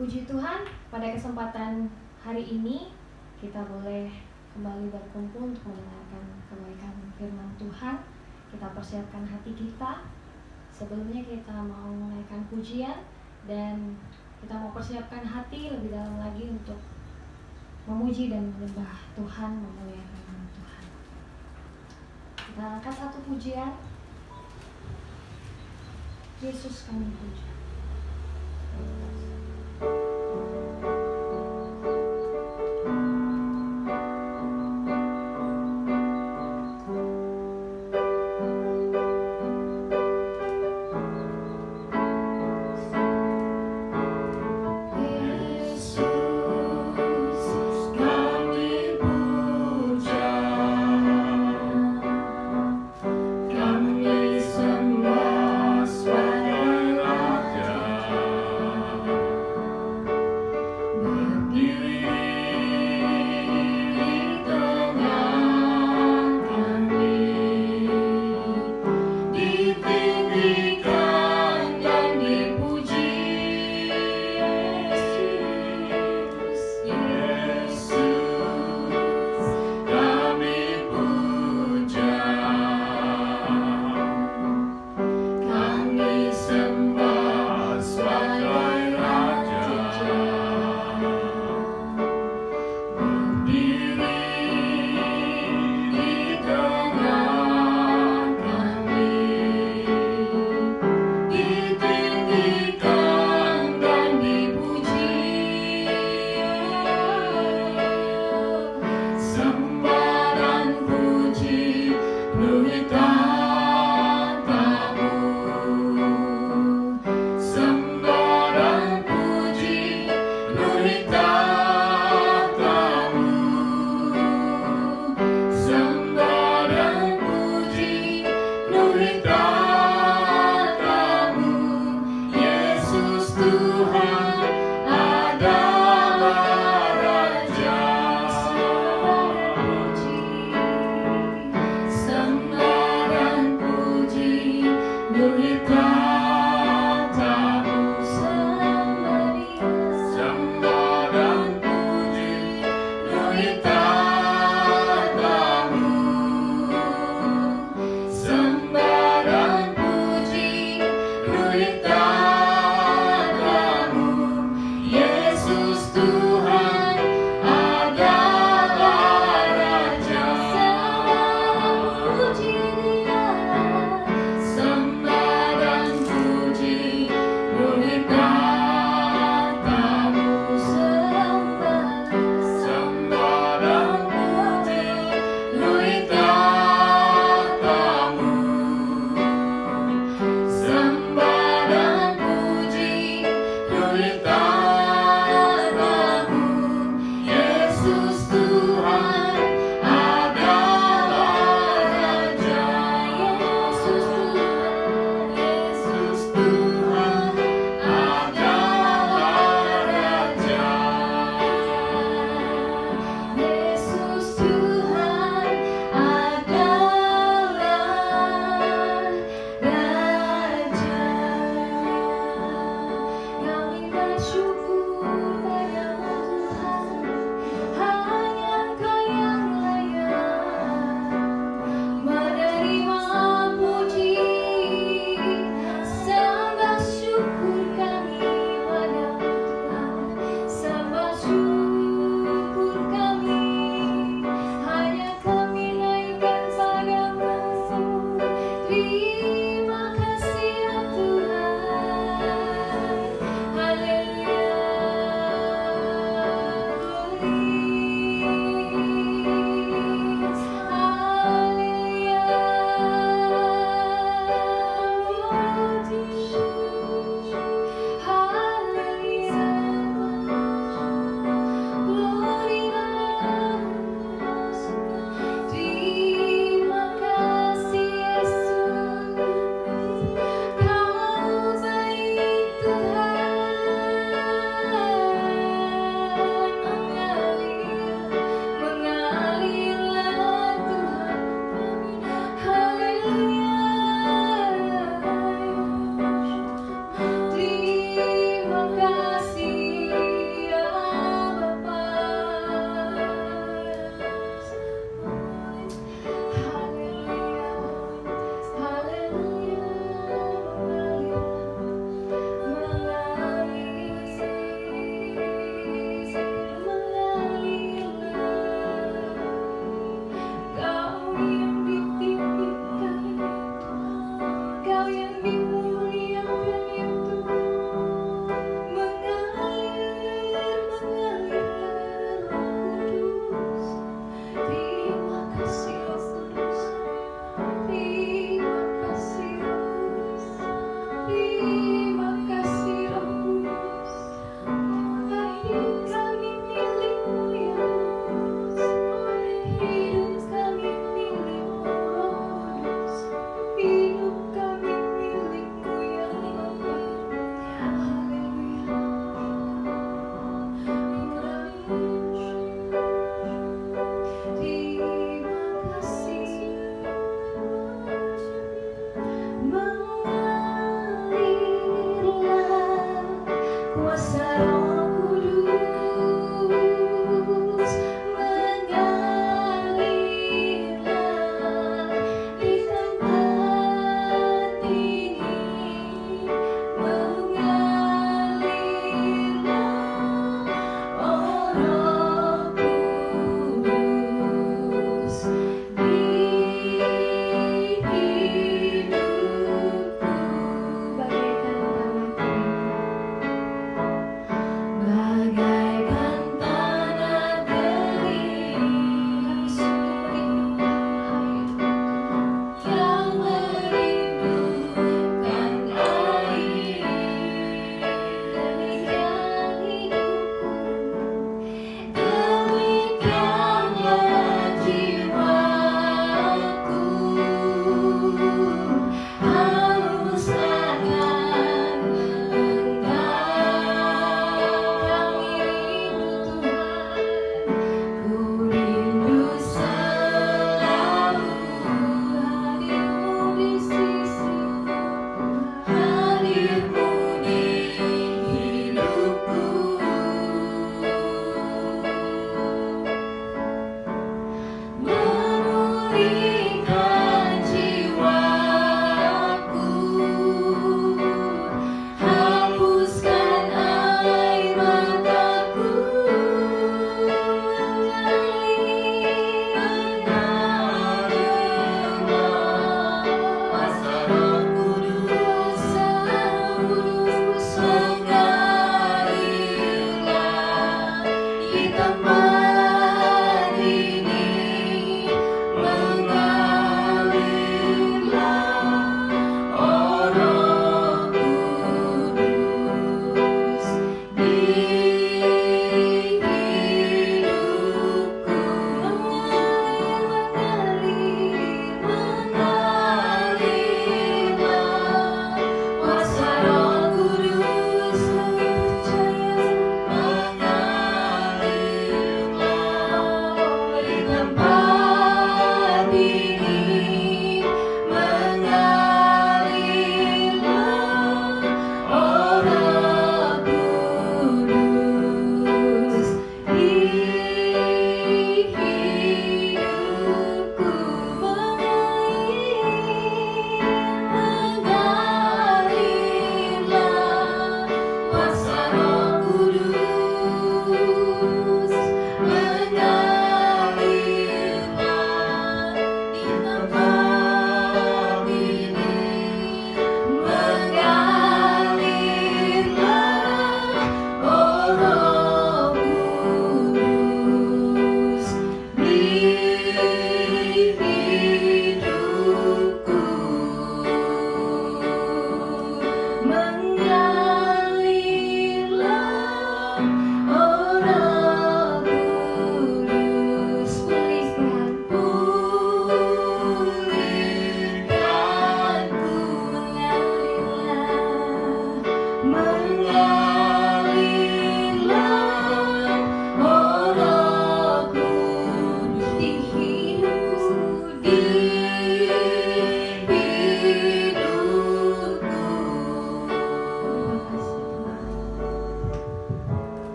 Puji Tuhan, pada kesempatan hari ini kita boleh kembali berkumpul untuk mendengarkan kebaikan firman Tuhan. Kita persiapkan hati kita. Sebelumnya kita mau menaikkan pujian dan kita mau persiapkan hati lebih dalam lagi untuk memuji dan menyembah Tuhan, memuliakan nama Tuhan. Kita angkat satu pujian. Yesus kami puja.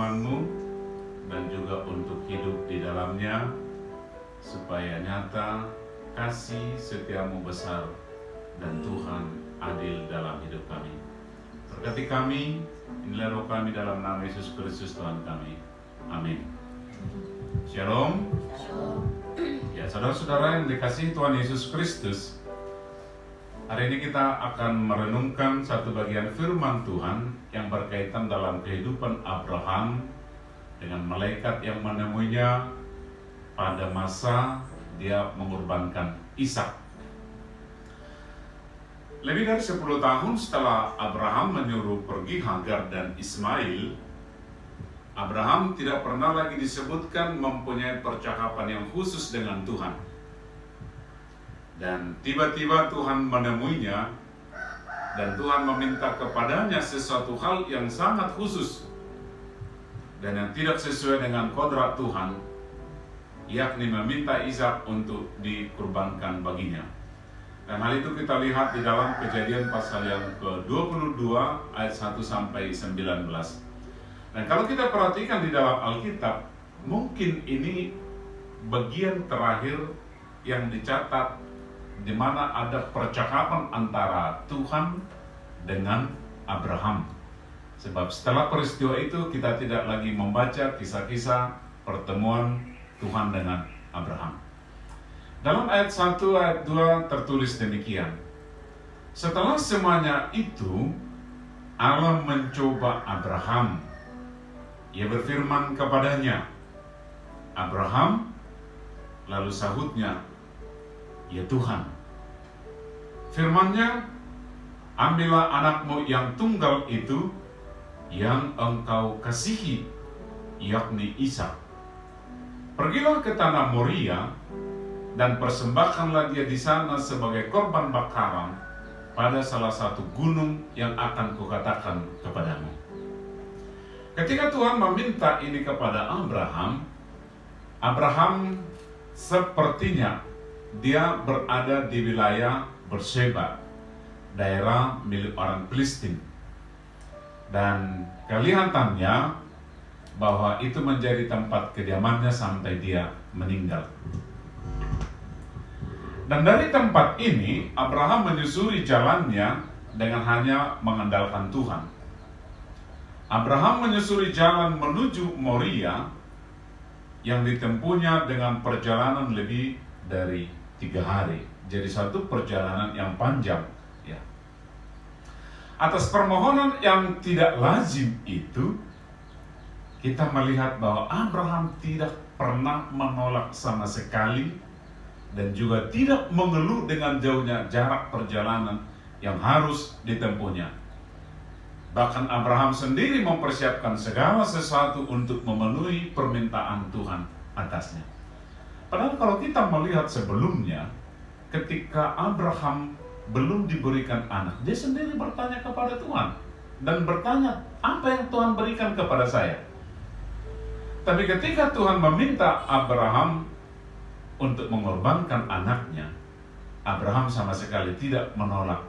firman-Mu dan juga untuk hidup di dalamnya, supaya nyata kasih setia-Mu besar dan Tuhan adil dalam hidup kami. Berkati kami, inilah roh kami dalam nama Yesus Kristus Tuhan kami. Amin. Shalom. Ya, saudara-saudara yang dikasihi Tuhan Yesus Kristus, hari ini kita akan merenungkan satu bagian firman Tuhan yang berkaitan dalam kehidupan Abraham dengan malaikat yang menemuinya pada masa dia mengorbankan Ishak. Lebih dari 10 tahun setelah Abraham menyuruh pergi Hagar dan Ismail, Abraham tidak pernah lagi disebutkan mempunyai percakapan yang khusus dengan Tuhan. Dan tiba-tiba Tuhan menemuinya dan Tuhan meminta kepadanya sesuatu hal yang sangat khusus dan yang tidak sesuai dengan kodrat Tuhan, yakni meminta Ishak untuk dikurbankan baginya. Dan hal itu kita lihat di dalam Kejadian pasal yang ke-22 ayat 1 sampai 19. Dan kalau kita perhatikan di dalam Alkitab, mungkin ini bagian terakhir yang dicatat di mana ada percakapan antara Tuhan dengan Abraham. Sebab setelah peristiwa itu kita tidak lagi membaca kisah-kisah pertemuan Tuhan dengan Abraham. Dalam ayat 1, ayat 2 tertulis demikian. Setelah semuanya itu, Allah mencoba Abraham. Ia berfirman kepadanya, Abraham, lalu sahutnya, ya Tuhan. Firman-Nya, ambillah anakmu yang tunggal itu, yang engkau kasihi, yakni Ishak. Pergilah ke tanah Moria, dan persembahkanlah dia di sana sebagai korban bakaran pada salah satu gunung yang akan kukatakan kepadamu. Ketika Tuhan meminta ini kepada Abraham sepertinya dia berada di wilayah Berseba, daerah milik orang Filistin. Dan kelihatannya bahwa itu menjadi tempat kediamannya sampai dia meninggal. Dan dari tempat ini, Abraham menyusuri jalannya dengan hanya mengandalkan Tuhan. Abraham menyusuri jalan menuju Moria yang ditempuhnya dengan perjalanan lebih dari 3 hari. Jadi satu perjalanan yang panjang. Ya. Atas permohonan yang tidak lazim itu, kita melihat bahwa Abraham tidak pernah menolak sama sekali dan juga tidak mengeluh dengan jauhnya jarak perjalanan yang harus ditempuhnya. Bahkan Abraham sendiri mempersiapkan segala sesuatu untuk memenuhi permintaan Tuhan atasnya. Padahal kalau kita melihat sebelumnya, ketika Abraham belum diberikan anak, dia sendiri bertanya kepada Tuhan dan bertanya, apa yang Tuhan berikan kepada saya? Tapi ketika Tuhan meminta Abraham untuk mengorbankan anaknya, Abraham sama sekali tidak menolak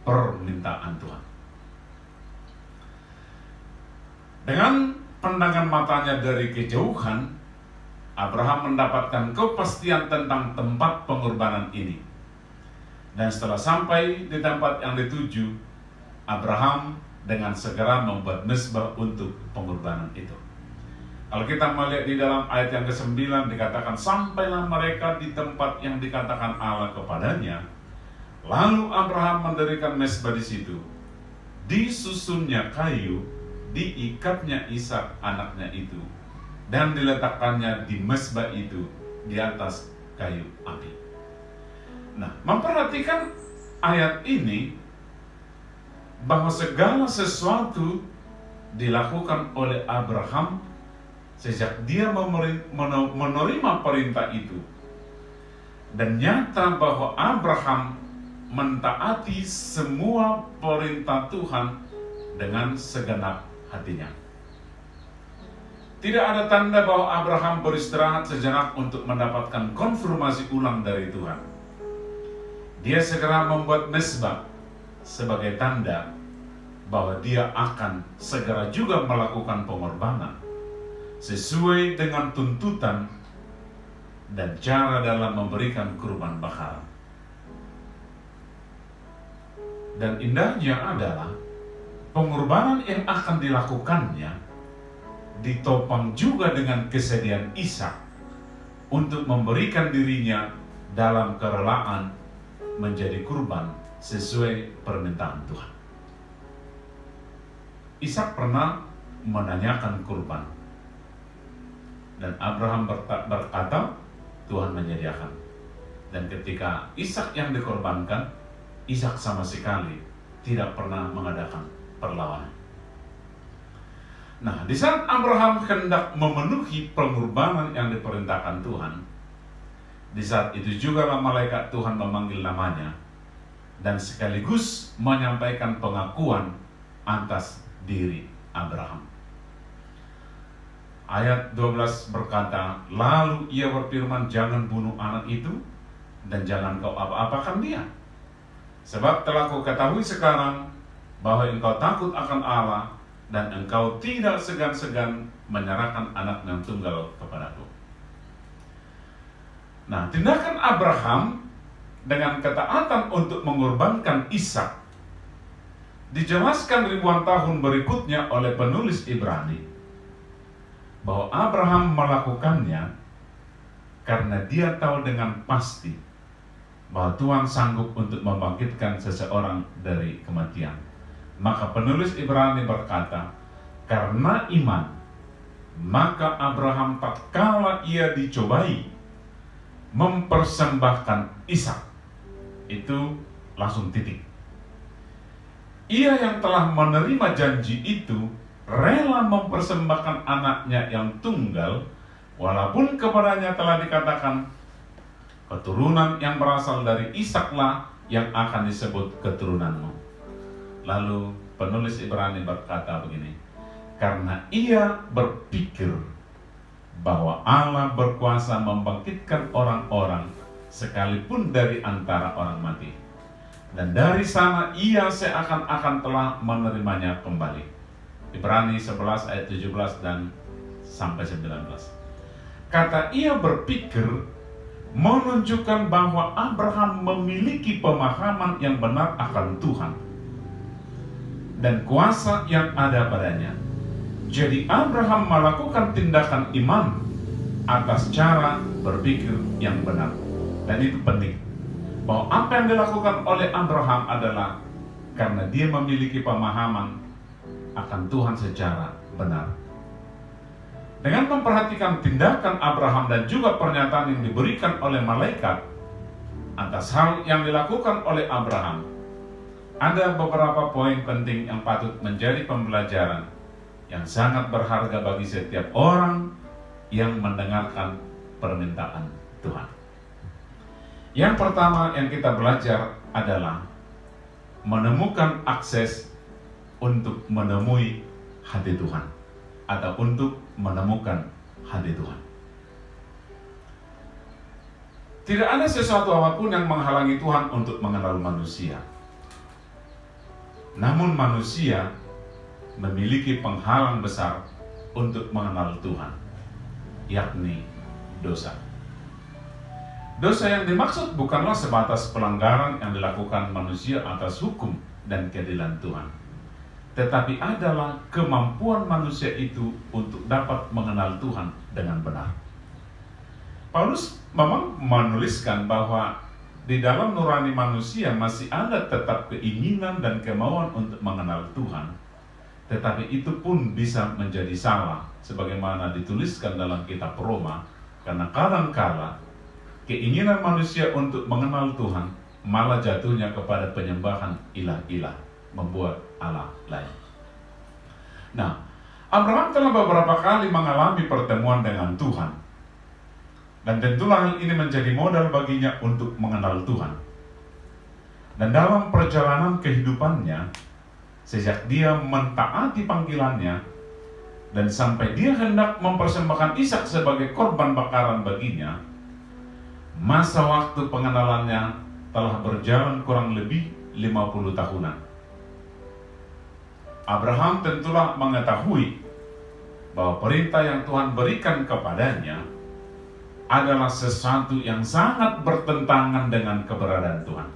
permintaan Tuhan. Dengan pandangan matanya dari kejauhan, Abraham mendapatkan kepastian tentang tempat pengorbanan ini. Dan setelah sampai di tempat yang dituju, Abraham dengan segera membuat mezbah untuk pengorbanan itu. Kalau kita melihat di dalam ayat yang ke-9 dikatakan, sampailah mereka di tempat yang dikatakan Allah kepadanya. Lalu Abraham mendirikan mezbah di situ. Disusunnya kayu, diikatnya Ishak anaknya itu, dan diletakkannya di mezbah itu di atas kayu api. Nah, memperhatikan ayat ini bahwa segala sesuatu dilakukan oleh Abraham sejak dia menerima perintah itu. Dan nyata bahwa Abraham mentaati semua perintah Tuhan dengan segenap hatinya. Tidak ada tanda bahwa Abraham beristirahat sejenak untuk mendapatkan konfirmasi ulang dari Tuhan. Dia segera membuat mezbah sebagai tanda bahwa dia akan segera juga melakukan pengorbanan sesuai dengan tuntutan dan cara dalam memberikan kurban bakaran. Dan indahnya adalah pengorbanan yang akan dilakukannya ditopang juga dengan kesediaan Ishak untuk memberikan dirinya dalam kerelaan menjadi kurban sesuai permintaan Tuhan. Ishak pernah menanyakan kurban, dan Abraham berkata, Tuhan menyediakan. Dan ketika Ishak yang dikorbankan, Ishak sama sekali tidak pernah mengadakan perlawanan. Nah, di saat Abraham hendak memenuhi pengorbanan yang diperintahkan Tuhan, di saat itu juga malaikat Tuhan memanggil namanya dan sekaligus menyampaikan pengakuan atas diri Abraham. Ayat 12 berkata, lalu ia berfirman, jangan bunuh anak itu dan jangan kau apa-apakan dia. Sebab telah kau ketahui sekarang bahwa engkau takut akan Allah dan engkau tidak segan-segan menyerahkan anak yang tunggal kepadaku. Nah, tindakan Abraham dengan ketaatan untuk mengorbankan Ishak dijelaskan ribuan tahun berikutnya oleh penulis Ibrani bahwa Abraham melakukannya karena dia tahu dengan pasti bahwa Tuhan sanggup untuk membangkitkan seseorang dari kematian. Maka penulis Ibrani berkata, karena iman, maka Abraham tatkala ia dicobai mempersembahkan Ishak, itu langsung titik. Ia yang telah menerima janji itu rela mempersembahkan anaknya yang tunggal, walaupun kepadanya telah dikatakan, keturunan yang berasal dari Ishaklah yang akan disebut keturunanmu. Lalu penulis Ibrani berkata begini, karena ia berpikir bahwa Allah berkuasa membangkitkan orang-orang sekalipun dari antara orang mati, dan dari sana ia seakan-akan telah menerimanya kembali. Ibrani 11 ayat 17 dan sampai 19. Kata ia berpikir menunjukkan bahwa Abraham memiliki pemahaman yang benar akan Tuhan dan kuasa yang ada padanya. Jadi Abraham melakukan tindakan iman atas cara berpikir yang benar. Dan itu penting, bahwa apa yang dilakukan oleh Abraham adalah karena dia memiliki pemahaman akan Tuhan secara benar. Dengan memperhatikan tindakan Abraham dan juga pernyataan yang diberikan oleh malaikat atas hal yang dilakukan oleh Abraham, ada beberapa poin penting yang patut menjadi pembelajaran yang sangat berharga bagi setiap orang yang mendengarkan permintaan Tuhan. Yang pertama yang kita belajar adalah menemukan akses untuk menemui hati Tuhan atau untuk menemukan hati Tuhan. Tidak ada sesuatu apapun yang menghalangi Tuhan untuk mengenal manusia. Namun manusia memiliki penghalang besar untuk mengenal Tuhan, yakni dosa. Dosa yang dimaksud bukanlah sebatas pelanggaran yang dilakukan manusia atas hukum dan keadilan Tuhan, tetapi adalah kemampuan manusia itu untuk dapat mengenal Tuhan dengan benar. Paulus memang menuliskan bahwa di dalam nurani manusia masih ada tetap keinginan dan kemauan untuk mengenal Tuhan, tetapi itu pun bisa menjadi salah, sebagaimana dituliskan dalam kitab Roma, karena kadang-kala keinginan manusia untuk mengenal Tuhan malah jatuhnya kepada penyembahan ilah-ilah, membuat Allah lain. Nah, Abraham telah beberapa kali mengalami pertemuan dengan Tuhan, dan tentulah hal ini menjadi modal baginya untuk mengenal Tuhan. Dan dalam perjalanan kehidupannya, sejak dia mentaati panggilannya dan sampai dia hendak mempersembahkan Ishak sebagai korban bakaran baginya, masa waktu pengenalannya telah berjalan kurang lebih 50 tahunan. Abraham tentulah mengetahui bahwa perintah yang Tuhan berikan kepadanya adalah sesuatu yang sangat bertentangan dengan keberadaan Tuhan.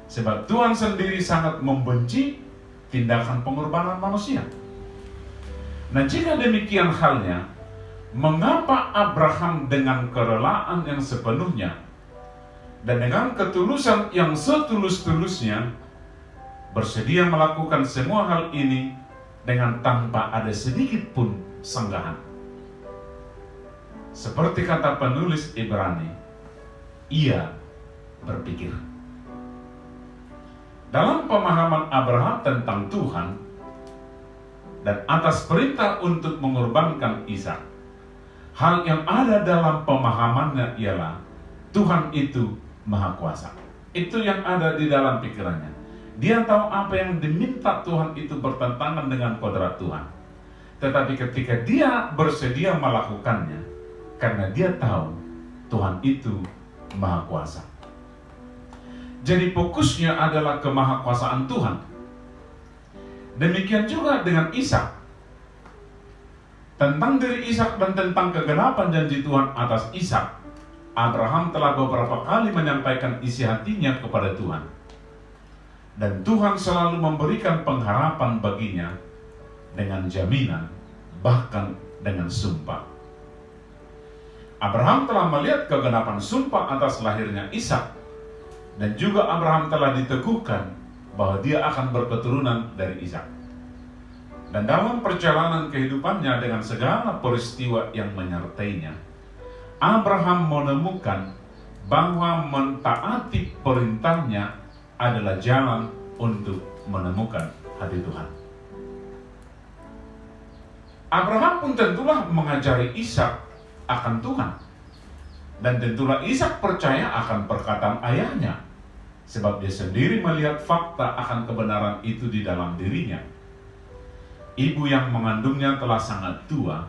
Sebab Tuhan sendiri sangat membenci tindakan pengorbanan manusia. Nah, jika demikian halnya, mengapa Abraham dengan kerelaan yang sepenuhnya dan dengan ketulusan yang setulus-tulusnya bersedia melakukan semua hal ini dengan tanpa ada sedikit pun sanggahan? Seperti kata penulis Ibrani, ia berpikir. Dalam pemahaman Abraham tentang Tuhan dan atas perintah untuk mengorbankan Ishak, hal yang ada dalam pemahamannya ialah Tuhan itu Maha Kuasa. Itu yang ada di dalam pikirannya. Dia tahu apa yang diminta Tuhan itu bertentangan dengan kodrat Tuhan. Tetapi ketika dia bersedia melakukannya, karena dia tahu Tuhan itu Maha Kuasa. Jadi fokusnya adalah kemahakuasaan Tuhan. Demikian juga dengan Ishak. Tentang diri Ishak dan tentang kegenapan janji Tuhan atas Ishak, Abraham telah beberapa kali menyampaikan isi hatinya kepada Tuhan. Dan Tuhan selalu memberikan pengharapan baginya dengan jaminan, bahkan dengan sumpah. Abraham telah melihat kegenapan sumpah atas lahirnya Ishak, dan juga Abraham telah diteguhkan bahwa dia akan berketurunan dari Ishak. Dan dalam perjalanan kehidupannya dengan segala peristiwa yang menyertainya, Abraham menemukan bahwa mentaati perintahnya adalah jalan untuk menemukan hati Tuhan. Abraham pun tentulah mengajari Ishak akan Tuhan. Dan tentulah Ishak percaya akan perkataan ayahnya, sebab dia sendiri melihat fakta akan kebenaran itu di dalam dirinya. Ibu yang mengandungnya telah sangat tua,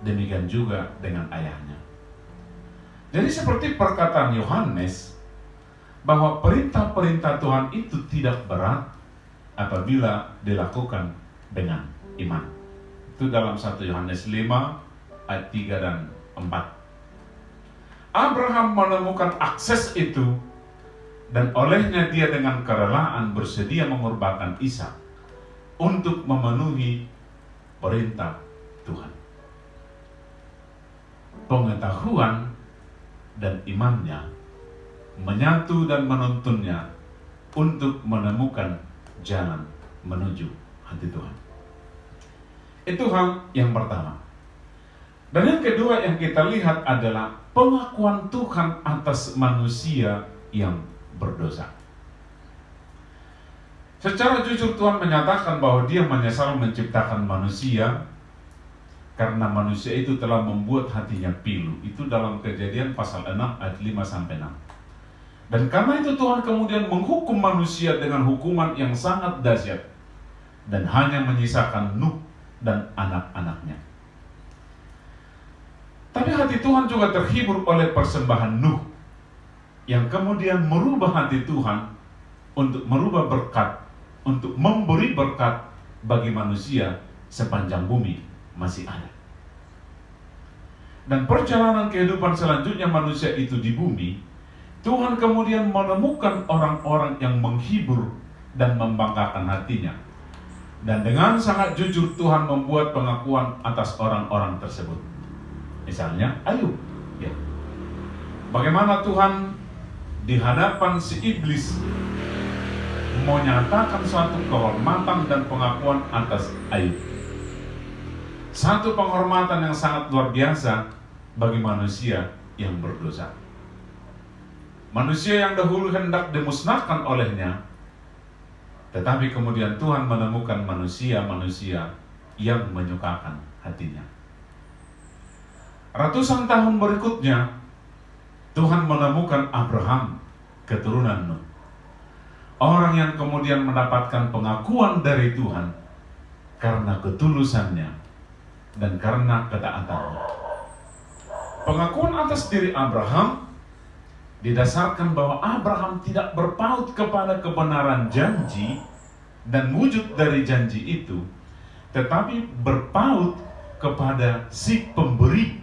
demikian juga dengan ayahnya. Jadi seperti perkataan Yohanes, bahwa perintah-perintah Tuhan itu tidak berat apabila dilakukan dengan iman. Itu dalam 1 Yohanes 5 ayat 3 dan 4. Abraham menemukan akses itu, dan olehnya dia dengan kerelaan bersedia mengorbankan Ishak untuk memenuhi perintah Tuhan. Pengetahuan dan imannya menyatu dan menuntunnya untuk menemukan jalan menuju hati Tuhan. Itu hal yang pertama. Dan yang kedua yang kita lihat adalah pengakuan Tuhan atas manusia yang berdosa. Secara jujur Tuhan menyatakan bahwa Dia menyesal menciptakan manusia karena manusia itu telah membuat hatinya pilu. Itu dalam Kejadian pasal 6 ayat 5-6. Dan karena itu Tuhan kemudian menghukum manusia dengan hukuman yang sangat dahsyat dan hanya menyisakan Nuh dan anak-anaknya. Tapi hati Tuhan juga terhibur oleh persembahan Nuh yang kemudian merubah hati Tuhan untuk merubah berkat, untuk memberi berkat bagi manusia sepanjang bumi masih ada. Dan perjalanan kehidupan selanjutnya manusia itu di bumi, Tuhan kemudian menemukan orang-orang yang menghibur dan membanggakan hatinya. Dan dengan sangat jujur Tuhan membuat pengakuan atas orang-orang tersebut. Misalnya Ayub. Ya. Bagaimana Tuhan di hadapan si iblis menyatakan suatu kehormatan dan pengakuan atas Ayub. Satu penghormatan yang sangat luar biasa bagi manusia yang berdosa. Manusia yang dahulu hendak dimusnahkan olehnya, tetapi kemudian Tuhan menemukan manusia-manusia yang menyukakan hatinya. Ratusan tahun berikutnya, Tuhan menemukan Abraham, keturunan Nuh. Orang yang kemudian mendapatkan pengakuan dari Tuhan karena ketulusannya dan karena ketaatannya. Pengakuan atas diri Abraham didasarkan bahwa Abraham tidak berpaut kepada kebenaran janji, dan wujud dari janji itu, tetapi berpaut kepada si pemberi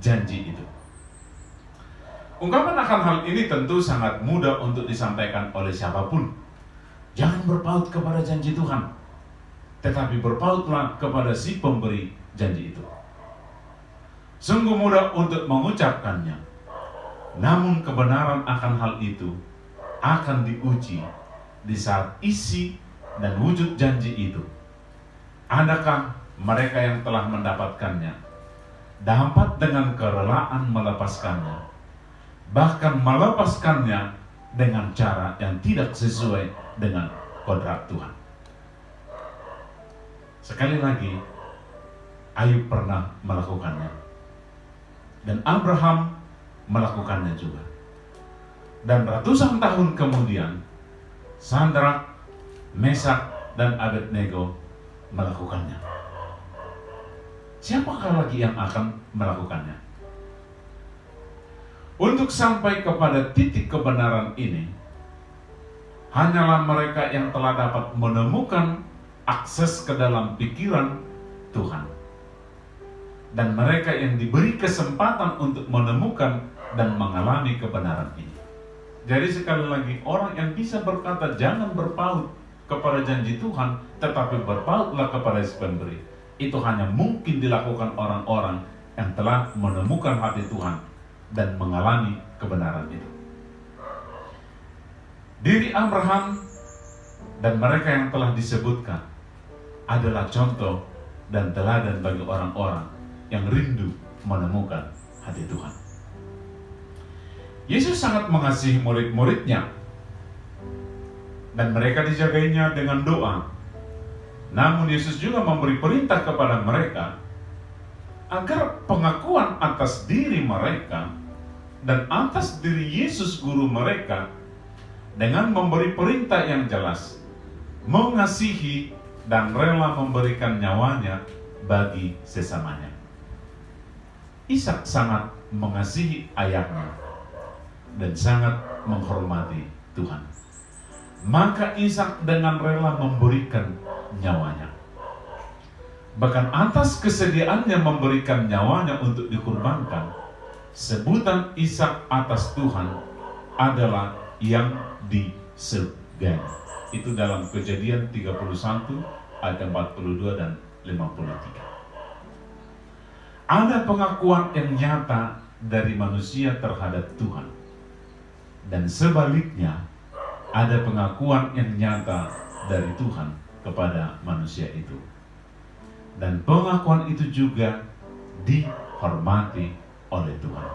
janji itu. Ungkapan akan hal ini tentu sangat mudah untuk disampaikan oleh siapapun. Jangan berpaut kepada janji Tuhan, tetapi berpautlah kepada si pemberi janji itu. Sungguh mudah untuk mengucapkannya, namun kebenaran akan hal itu akan diuji di saat isi dan wujud janji itu. Adakah mereka yang telah mendapatkannya dapat dengan kerelaan melepaskannya, bahkan melepaskannya dengan cara yang tidak sesuai dengan kodrat Tuhan? Sekali lagi, Ayub pernah melakukannya, dan Abraham melakukannya juga. Dan ratusan tahun kemudian, Sadrak, Mesak, dan Abednego melakukannya. Siapakah lagi yang akan melakukannya? Untuk sampai kepada titik kebenaran ini, hanyalah mereka yang telah dapat menemukan akses ke dalam pikiran Tuhan, dan mereka yang diberi kesempatan untuk menemukan dan mengalami kebenaran ini. Jadi sekali lagi, orang yang bisa berkata jangan berpaut kepada janji Tuhan, tetapi berpautlah kepada si pemberi, itu hanya mungkin dilakukan orang-orang yang telah menemukan hati Tuhan dan mengalami kebenaran itu. Diri Abraham dan mereka yang telah disebutkan adalah contoh dan teladan bagi orang-orang yang rindu menemukan hati Tuhan. Yesus sangat mengasihi murid-muridnya, dan mereka dijagainya dengan doa. Namun Yesus juga memberi perintah kepada mereka agar pengakuan atas diri mereka dan atas diri Yesus guru mereka, dengan memberi perintah yang jelas, mengasihi dan rela memberikan nyawanya bagi sesamanya. Ishak sangat mengasihi ayahnya dan sangat menghormati Tuhan. Maka Ishak dengan rela memberikan nyawanya. Bahkan atas kesediaannya memberikan nyawanya untuk dikurbankan, sebutan Ishak atas Tuhan adalah yang disegani. Itu dalam Kejadian 31 ayat 42 dan 53. Ada pengakuan yang nyata dari manusia terhadap Tuhan, dan sebaliknya ada pengakuan yang nyata dari Tuhan kepada manusia itu, dan pengakuan itu juga dihormati oleh Tuhan.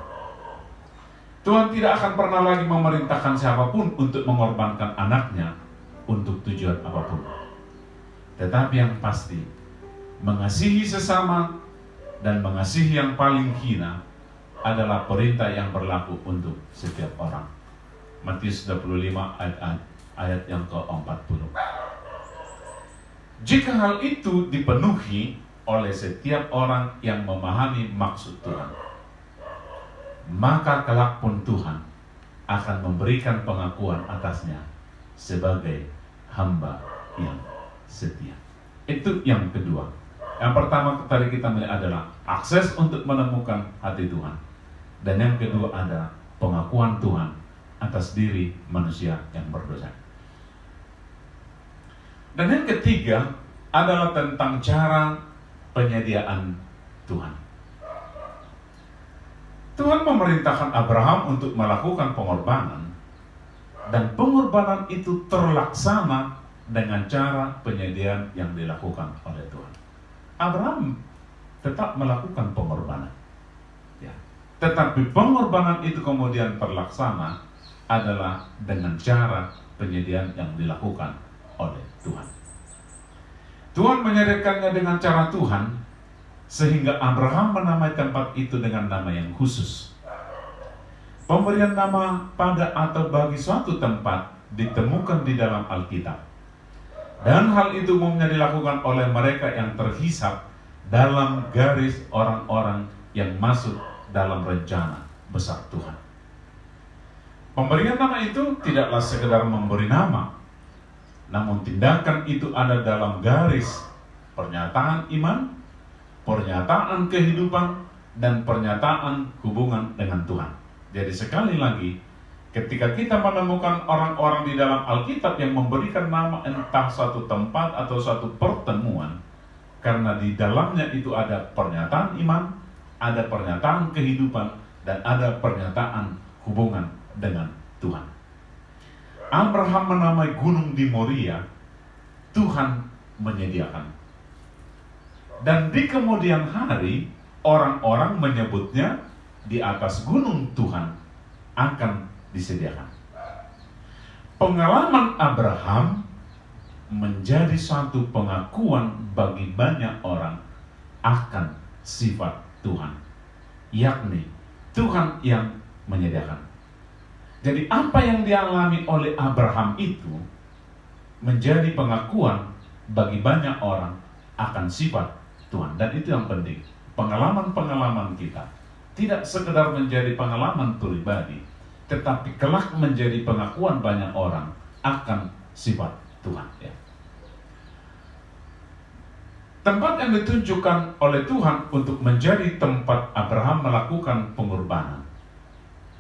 Tuhan tidak akan pernah lagi memerintahkan siapapun untuk mengorbankan anaknya untuk tujuan apapun. Tetapi yang pasti, mengasihi sesama dan mengasihi yang paling hina adalah perintah yang berlaku untuk setiap orang. Matius 25 ayat yang ke-40. Jika hal itu dipenuhi oleh setiap orang yang memahami maksud Tuhan, maka kelak pun Tuhan akan memberikan pengakuan atasnya sebagai hamba yang setia. Itu yang kedua. Yang pertama tadi kita melihat adalah akses untuk menemukan hati Tuhan, dan yang kedua adalah pengakuan Tuhan atas diri manusia yang berdosa. Dan yang ketiga adalah tentang cara penyediaan Tuhan. Tuhan memerintahkan Abraham untuk melakukan pengorbanan, dan pengorbanan itu terlaksana dengan cara penyediaan yang dilakukan oleh Tuhan. Abraham tetap melakukan pengorbanan, ya. Tetapi pengorbanan itu kemudian terlaksana adalah dengan cara penyediaan yang dilakukan oleh Tuhan. Tuhan menyediakannya dengan cara Tuhan, sehingga Abraham menamai tempat itu dengan nama yang khusus. Pemberian nama pada atau bagi suatu tempat ditemukan di dalam Alkitab, dan hal itu umumnya dilakukan oleh mereka yang terhisap dalam garis orang-orang yang masuk dalam rencana besar Tuhan. Pemberian nama itu tidaklah sekedar memberi nama, namun tindakan itu ada dalam garis pernyataan iman, pernyataan kehidupan, dan pernyataan hubungan dengan Tuhan. Jadi sekali lagi, ketika kita menemukan orang-orang di dalam Alkitab yang memberikan nama entah suatu tempat atau suatu pertemuan, karena di dalamnya itu ada pernyataan iman, ada pernyataan kehidupan, dan ada pernyataan hubungan dengan Tuhan. Abraham menamai gunung di Moria, Tuhan menyediakan. Dan di kemudian hari, orang-orang menyebutnya di atas gunung Tuhan akan disediakan. Pengalaman Abraham menjadi satu pengakuan bagi banyak orang akan sifat Tuhan, yakni Tuhan yang menyediakan. Jadi apa yang dialami oleh Abraham itu menjadi pengakuan bagi banyak orang akan sifat Tuhan. Dan itu yang penting. Pengalaman-pengalaman kita tidak sekedar menjadi pengalaman pribadi, tetapi kelak menjadi pengakuan banyak orang akan sifat Tuhan. Ya. Tempat yang ditunjukkan oleh Tuhan untuk menjadi tempat Abraham melakukan pengorbanan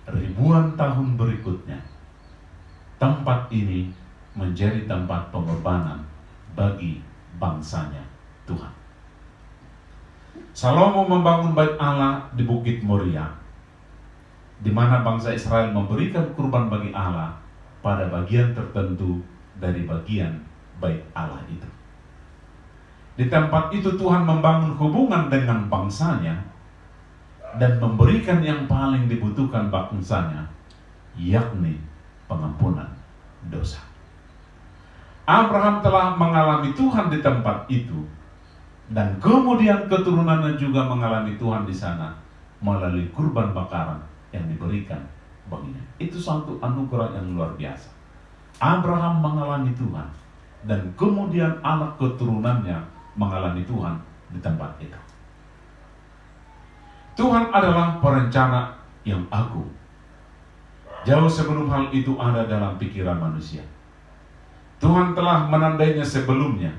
ribuan tahun berikutnya, tempat ini menjadi tempat pengorbanan bagi bangsanya Tuhan. Salomo membangun bait Allah di Bukit Moria, di mana bangsa Israel memberikan kurban bagi Allah pada bagian tertentu dari bagian bait Allah itu. Di tempat itu Tuhan membangun hubungan dengan bangsanya dan memberikan yang paling dibutuhkan bangsanya, yakni pengampunan dosa. Abraham telah mengalami Tuhan di tempat itu, dan kemudian keturunannya juga mengalami Tuhan di sana melalui kurban bakaran yang diberikan baginya. Itu satu anugerah yang luar biasa. Abraham mengalami Tuhan, dan kemudian anak keturunannya mengalami Tuhan di tempat itu. Tuhan adalah perencana yang agung. Jauh sebelum hal itu ada dalam pikiran manusia. Tuhan telah menandainya sebelumnya,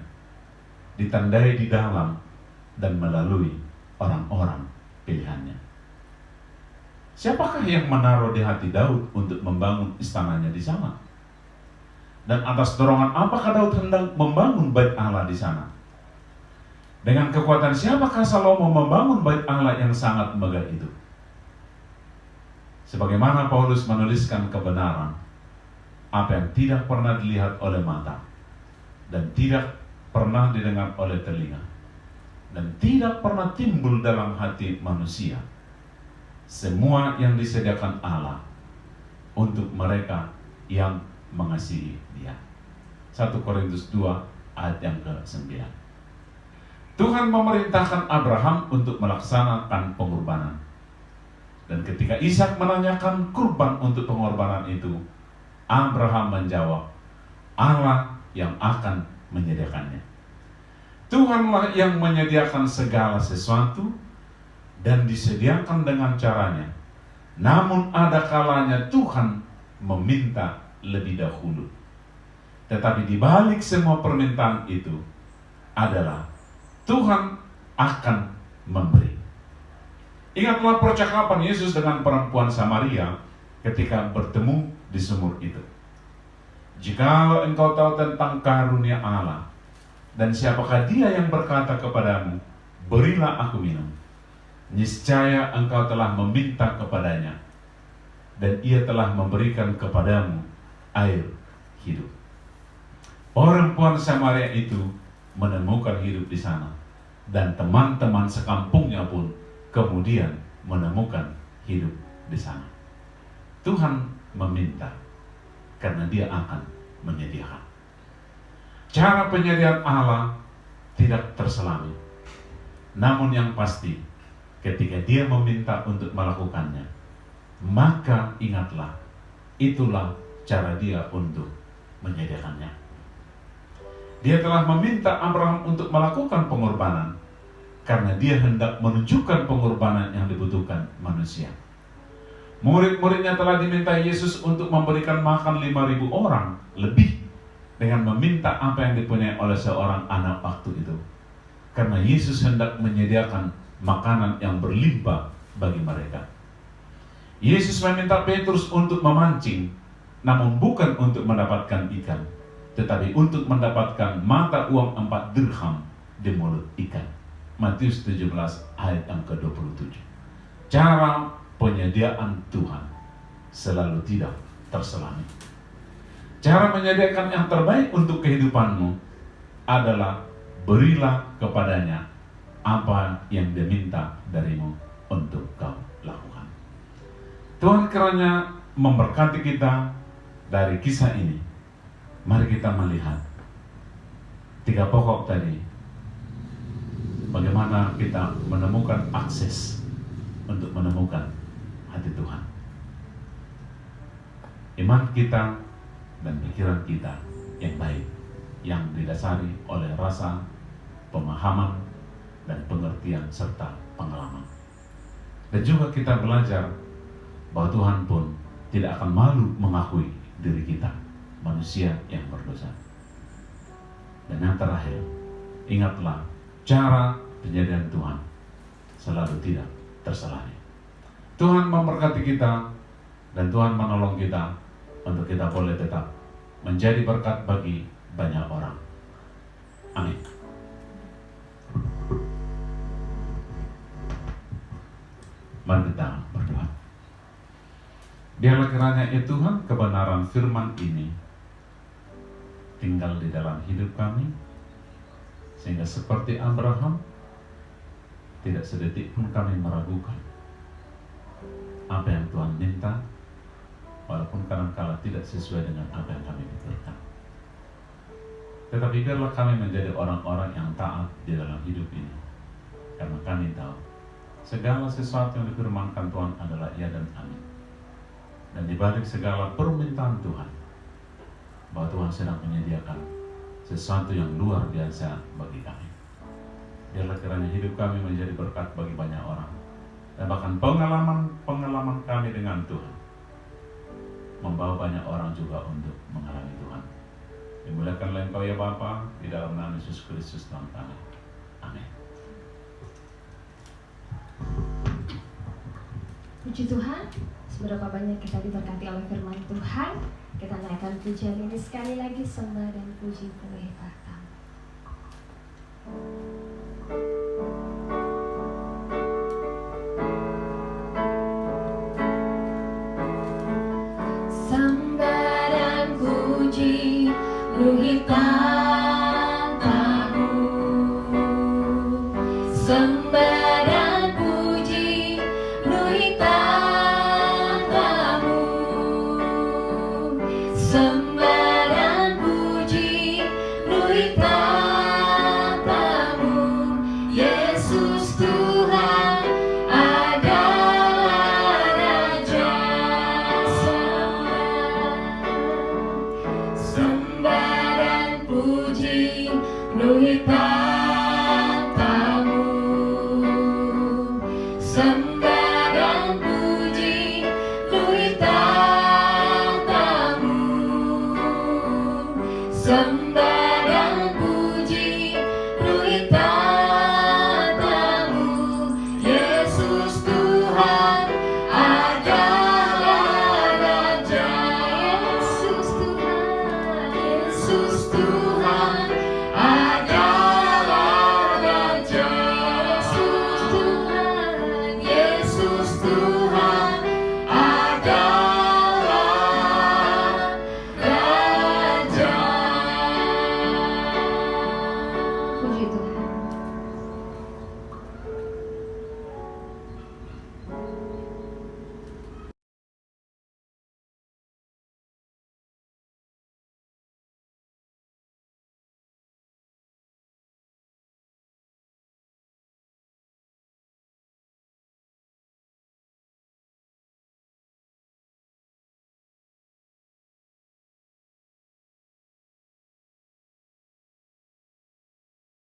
ditandai di dalam dan melalui orang-orang pilihannya. Siapakah yang menaruh di hati Daud untuk membangun istananya di sana? Dan atas dorongan apakah Daud hendak membangun bait Allah di sana? Dengan kekuatan siapakah Salomo membangun bait Allah yang sangat megah itu? Sebagaimana Paulus menuliskan kebenaran, apa yang tidak pernah dilihat oleh mata, dan tidak pernah didengar oleh telinga, dan tidak pernah timbul dalam hati manusia, semua yang disediakan Allah untuk mereka yang mengasihi Dia. 1 Korintus 2 ayat yang ke-9. Tuhan memerintahkan Abraham untuk melaksanakan pengorbanan. Dan ketika Ishak menanyakan kurban untuk pengorbanan itu, Abraham menjawab, Allah yang akan menyediakannya. Tuhanlah yang menyediakan segala sesuatu dan disediakan dengan caranya. Namun ada kalanya Tuhan meminta lebih dahulu. Tetapi di balik semua permintaan itu adalah Tuhan akan memberi. Ingatlah percakapan Yesus dengan perempuan Samaria ketika bertemu di sumur itu. Jikalau engkau tahu tentang karunia Allah, dan siapakah Dia yang berkata kepadamu, berilah aku minum, niscaya engkau telah meminta kepadanya, dan Ia telah memberikan kepadamu air hidup. Perempuan Samaria itu menemukan hidup di sana, dan teman-teman sekampungnya pun kemudian menemukan hidup di sana. Tuhan meminta karena Dia akan menyediakan. Cara penyediaan Allah tidak terselami. Namun yang pasti, ketika Dia meminta untuk melakukannya, maka ingatlah, itulah cara Dia untuk menyediakannya. Dia telah meminta Abraham untuk melakukan pengorbanan karena Dia hendak menunjukkan pengorbanan yang dibutuhkan manusia. Murid-muridnya telah diminta Yesus untuk memberikan makan 5.000 orang lebih dengan meminta apa yang dipunyai oleh seorang anak waktu itu. Karena Yesus hendak menyediakan makanan yang berlimpah bagi mereka. Yesus meminta Petrus untuk memancing, namun bukan untuk mendapatkan ikan, tetapi untuk mendapatkan mata uang 4 dirham di mulut ikan. Matius 17 ayat yang ke-27. Cara penyediaan Tuhan selalu tidak terselami. Cara menyediakan yang terbaik untuk kehidupanmu adalah berilah kepadanya apa yang dia minta darimu untuk kau lakukan. Tuhan kiranya memberkati kita dari kisah ini. Mari kita melihat 3 pokok tadi. Bagaimana kita menemukan akses untuk menemukan hati Tuhan. Iman kita dan pikiran kita yang baik, yang didasari oleh rasa, pemahaman, dan pengertian serta pengalaman. Dan juga kita belajar bahwa Tuhan pun tidak akan malu mengakui diri kita, manusia yang berdosa. Dan yang terakhir, ingatlah cara penyediaan Tuhan selalu tidak terselami. Tuhan memberkati kita dan Tuhan menolong kita untuk kita boleh tetap menjadi berkat bagi banyak orang. Amin. Mari kita berdoa. Biarlah kiranya ya Tuhan, kebenaran firman ini tinggal di dalam hidup kami, sehingga seperti Abraham, tidak sedetik pun kami meragukan apa yang Tuhan minta, walaupun kadang-kala tidak sesuai dengan apa yang kami pikirkan. Tetapi biarlah kami menjadi orang-orang yang taat di dalam hidup ini, karena kami tahu segala sesuatu yang difirmankan Tuhan adalah ya dan amin. Dan di balik segala permintaan Tuhan, bahwa Tuhan sedang menyediakan sesuatu yang luar biasa bagi kami. Biarlah kiranya hidup kami menjadi berkat bagi banyak orang, dan bahkan pengalaman kami dengan Tuhan membawa banyak orang juga untuk mengalami Tuhan. Dimuliakanlah Engkau ya Bapa, di dalam nama Yesus Kristus Tuhan kami. Amin. Puji Tuhan, seberapa banyak kita diberkati oleh firman Tuhan. Kita naikkan pujian ini sekali lagi, sembah dan puji kehebatan. Sembah dan puji penuhi tatamu. Sembah dan puji penuhi tatamu. Sembah dan puji penuhi tatamu. Yesus Tuhan adalah Raja. Sembah dan puji penuhi tatamu. Sembah dan puji penuhi tatamu. Sembah dan puji penuhi tatamu. Yesus Tuhan adalah Raja. Yesus Tuhan adalah Raja. Yesus Tuhan